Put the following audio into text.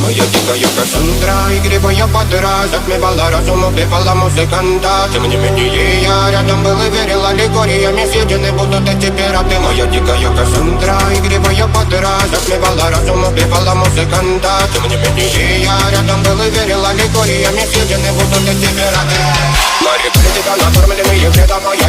Моя дикая Кассандра, игривая подра, затмевала разум, убивала музыканта. Тем не менее я рядом был и верил аллегориями, съедены будут эти пираты. Моя дикая Кассандра, игривая подра, затмевала разум, убивала музыканта. Тем не менее я рядом был и верил аллегориями, съедены будут эти пираты. Мои критика накормленные вредом, моя